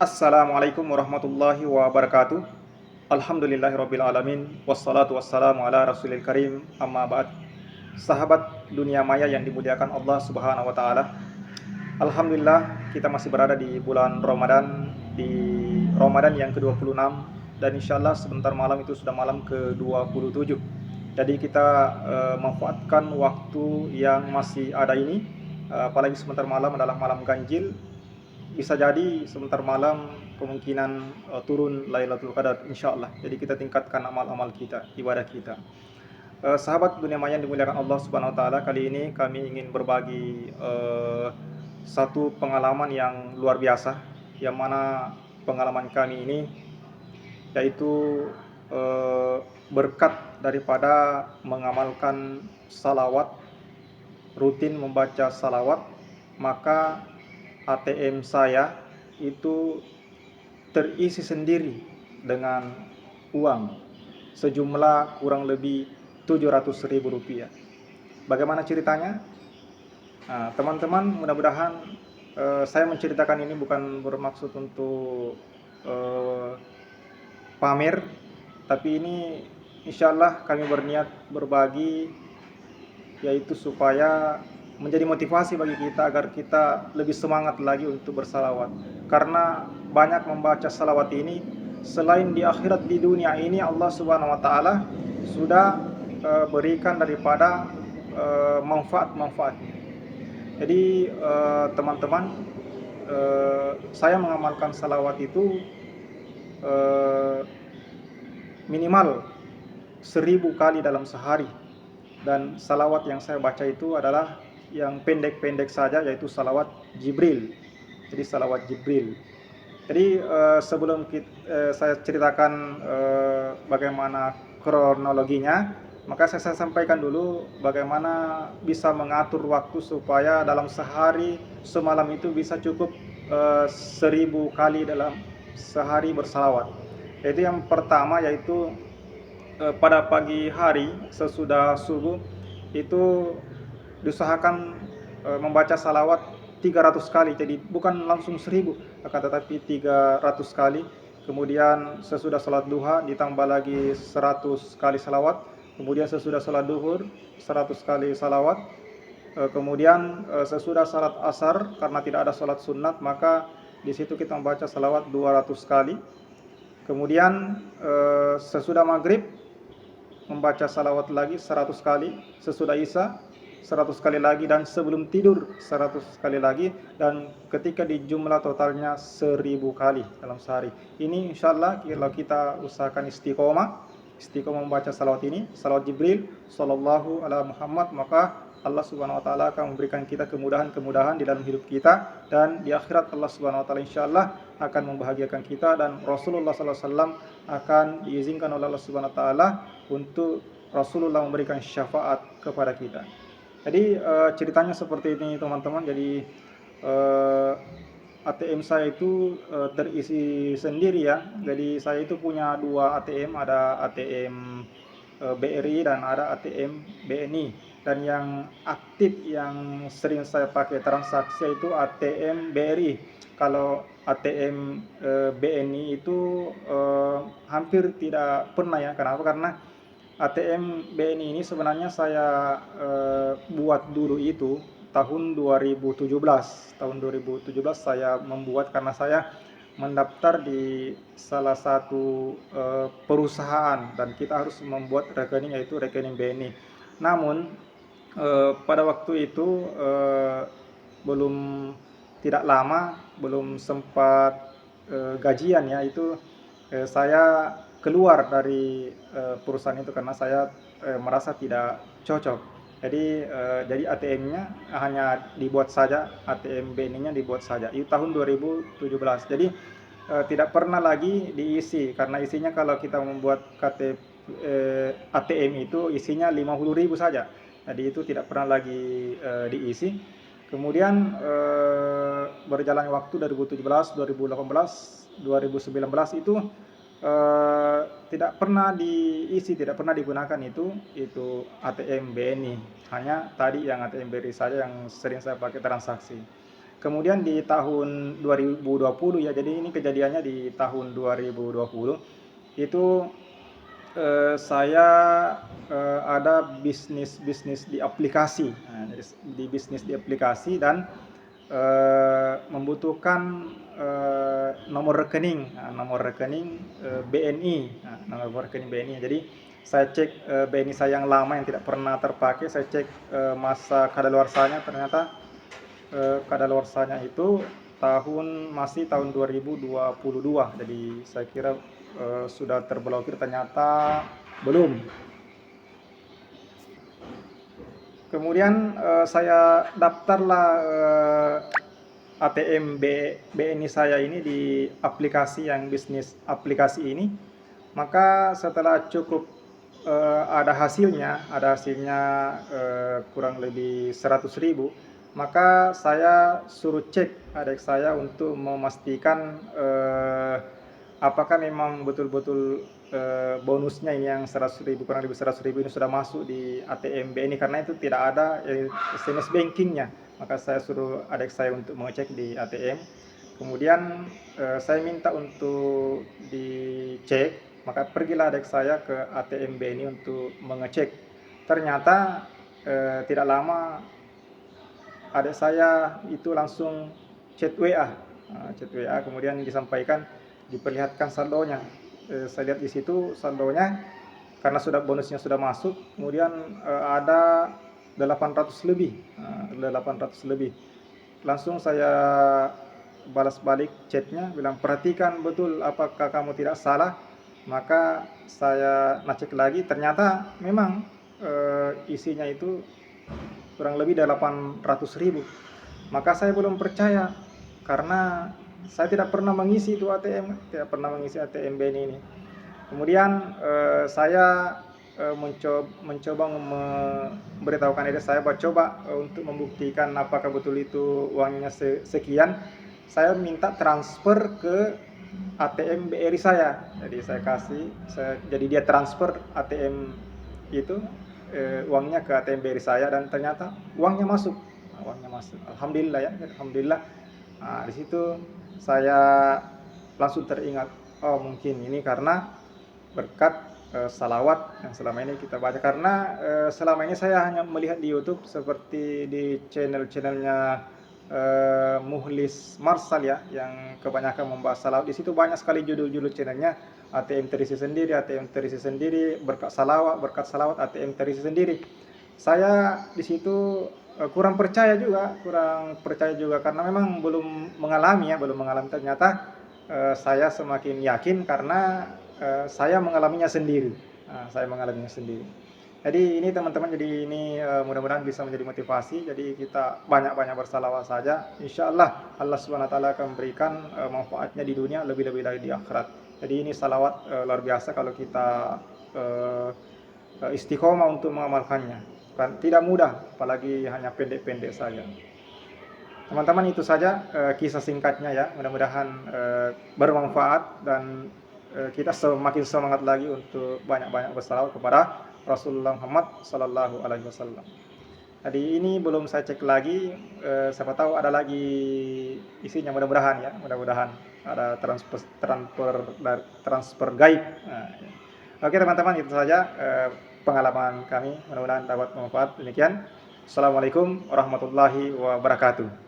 Assalamualaikum warahmatullahi wabarakatuh. Alhamdulillahirabbil alamin wassalatu wassalamu ala rasulil karim amma ba'd. Sahabat dunia maya yang dimuliakan Allah Subhanahu wa taala. Alhamdulillah kita masih berada di bulan Ramadan, di Ramadan yang ke-26, dan insyaallah sebentar malam itu sudah malam ke-27. Jadi kita manfaatkan waktu yang masih ada ini, apalagi sebentar malam adalah malam ganjil. Bisa jadi sebentar malam kemungkinan turun Lailatul Qadar insyaallah. Jadi kita tingkatkan amal-amal kita, ibadah kita. Sahabat dunia maya yang dimuliakan Allah Subhanahu wa taala, kali ini kami ingin berbagi satu pengalaman yang luar biasa, yang mana pengalaman kami ini yaitu berkat daripada mengamalkan salawat, rutin membaca salawat, maka ATM saya itu terisi sendiri dengan uang sejumlah kurang lebih 700.000 rupiah. Bagaimana ceritanya? Nah, teman-teman, mudah-mudahan saya menceritakan ini bukan bermaksud untuk pamer, tapi ini insya Allah kami berniat berbagi, yaitu supaya menjadi motivasi bagi kita agar kita lebih semangat lagi untuk bersalawat. Karena banyak membaca salawat ini, selain di akhirat, di dunia ini Allah Subhanahu wa taala sudah berikan daripada manfaat-manfaatnya. Jadi teman-teman, saya mengamalkan salawat itu minimal 1.000 kali dalam sehari, dan salawat yang saya baca itu adalah yang pendek-pendek saja, yaitu salawat Jibril. Jadi salawat Jibril. Jadi sebelum saya ceritakan bagaimana kronologinya, maka saya sampaikan dulu bagaimana bisa mengatur waktu supaya dalam sehari semalam itu bisa cukup 1.000 kali dalam sehari bersalawat. Jadi yang pertama yaitu pada pagi hari sesudah subuh itu diusahakan membaca salawat 300 kali. Jadi bukan langsung 1.000, akan tetapi 300 kali. Kemudian sesudah salat duha ditambah lagi 100 kali salawat. Kemudian sesudah salat duhur 100 kali salawat. Kemudian sesudah salat asar, karena tidak ada salat sunat, maka di situ kita membaca salawat 200 kali. Kemudian sesudah maghrib membaca salawat lagi 100 kali, sesudah isya 100 kali lagi, dan sebelum tidur 100 kali lagi, dan ketika di jumlah totalnya 1.000 kali dalam sehari. Ini insyaallah kalau kita usahakan istiqomah membaca salawat ini, salawat Jibril sallallahu ala Muhammad, maka Allah Subhanahu wa taala akan memberikan kita kemudahan-kemudahan di dalam hidup kita, dan di akhirat Allah Subhanahu wa taala insyaallah akan membahagiakan kita, dan Rasulullah sallallahu alaihi wasallam akan diizinkan oleh Allah Subhanahu wa taala untuk Rasulullah memberikan syafaat kepada kita. Jadi ceritanya seperti ini teman-teman. Jadi ATM saya itu terisi sendiri ya. Jadi saya itu punya dua ATM, ada ATM BRI dan ada ATM BNI. Dan yang aktif yang sering saya pakai transaksi itu ATM BRI. Kalau ATM BNI itu hampir tidak pernah ya. Kenapa? Karena ATM BNI ini sebenarnya saya buat dulu itu tahun 2017. Tahun 2017 saya membuat karena saya mendaftar di salah satu perusahaan, dan kita harus membuat rekening, yaitu rekening BNI. Namun pada waktu itu belum tidak lama, belum sempat gajian ya, itu saya keluar dari perusahaan itu karena saya merasa tidak cocok. Jadi ATM-nya hanya dibuat saja, ATM BNI-nya dibuat saja. Itu tahun 2017. Jadi tidak pernah lagi diisi, karena isinya kalau kita membuat ATM itu isinya 50.000 saja. Jadi itu tidak pernah lagi diisi. Kemudian berjalan waktu 2017, 2018, 2019 itu tidak pernah diisi, tidak pernah digunakan itu ATM BNI. Hanya tadi yang ATM BRI saja yang sering saya pakai transaksi. Kemudian di tahun 2020 ya, jadi ini kejadiannya di tahun 2020 itu saya ada bisnis di aplikasi. Nah, jadi di bisnis di aplikasi dan membutuhkan nomor rekening, BNI, nomor rekening BNI. Jadi saya cek BNI saya yang lama yang tidak pernah terpakai, saya cek masa kadaluarsanya, ternyata kadaluarsanya itu masih tahun 2022. Jadi saya kira sudah terblokir, ternyata belum. Kemudian saya daftarlah ATM BNI saya ini di aplikasi yang bisnis aplikasi ini. Maka setelah cukup ada hasilnya kurang lebih 100.000, maka saya suruh cek adik saya untuk memastikan apakah memang betul-betul bonusnya ini yang 100.000, kurang lebih 100.000 ini sudah masuk di ATM BNI, karena itu tidak ada SMS bankingnya. Maka saya suruh adik saya untuk mengecek di ATM. Kemudian saya minta untuk dicek, maka pergilah adik saya ke ATM BNI untuk mengecek. Ternyata tidak lama adik saya itu langsung chat WA, kemudian disampaikan, diperlihatkan saldonya. Saya lihat di situ saldonya, karena bonusnya sudah masuk, kemudian ada 800 lebih. Langsung saya balas balik chatnya, bilang perhatikan betul apakah kamu tidak salah. Maka saya ngecek lagi, ternyata memang isinya itu kurang lebih 800.000. Maka saya belum percaya, karena saya tidak pernah mengisi itu ATM, tidak pernah mengisi ATM BNI ini. Kemudian saya mencoba memberitahukan diri saya, coba untuk membuktikan apakah betul itu uangnya sekian. Saya minta transfer ke ATM BRI saya. Jadi saya kasih, jadi dia transfer ATM itu uangnya ke ATM BRI saya, dan ternyata uangnya masuk. Alhamdulillah ya, alhamdulillah. Nah, di situ saya langsung teringat, oh mungkin ini karena berkat salawat yang selama ini kita baca. Karena selama ini saya hanya melihat di YouTube seperti di channelnya Muhlis Marsal ya, yang kebanyakan membahas salawat. Di situ banyak sekali judul-judul channelnya, ATM terisi sendiri, berkat salawat, ATM terisi sendiri. Saya di situ kurang percaya juga karena memang belum mengalami. Ternyata saya semakin yakin karena saya mengalaminya sendiri. Jadi ini teman-teman, mudah-mudahan bisa menjadi motivasi. Jadi kita banyak-banyak bersalawat saja, insya Allah Allah Subhanahu Wa Taala akan memberikan manfaatnya di dunia, lebih-lebih lagi di akhirat. Jadi ini salawat luar biasa kalau kita istiqomah untuk mengamalkannya. Kan tidak mudah, apalagi hanya pendek-pendek saja. Teman-teman, itu saja kisah singkatnya ya. Mudah-mudahan bermanfaat, dan kita semakin semangat lagi untuk banyak-banyak bersalawat kepada Rasulullah Muhammad Sallallahu Alaihi Wasallam. Jadi ini belum saya cek lagi, siapa tahu ada lagi isinya, mudah-mudahan ada transfer gaib. Nah, ya. Oke teman-teman, itu saja pengalaman kami, mudah-mudahan dapat manfaat. Demikian, Assalamualaikum warahmatullahi wabarakatuh.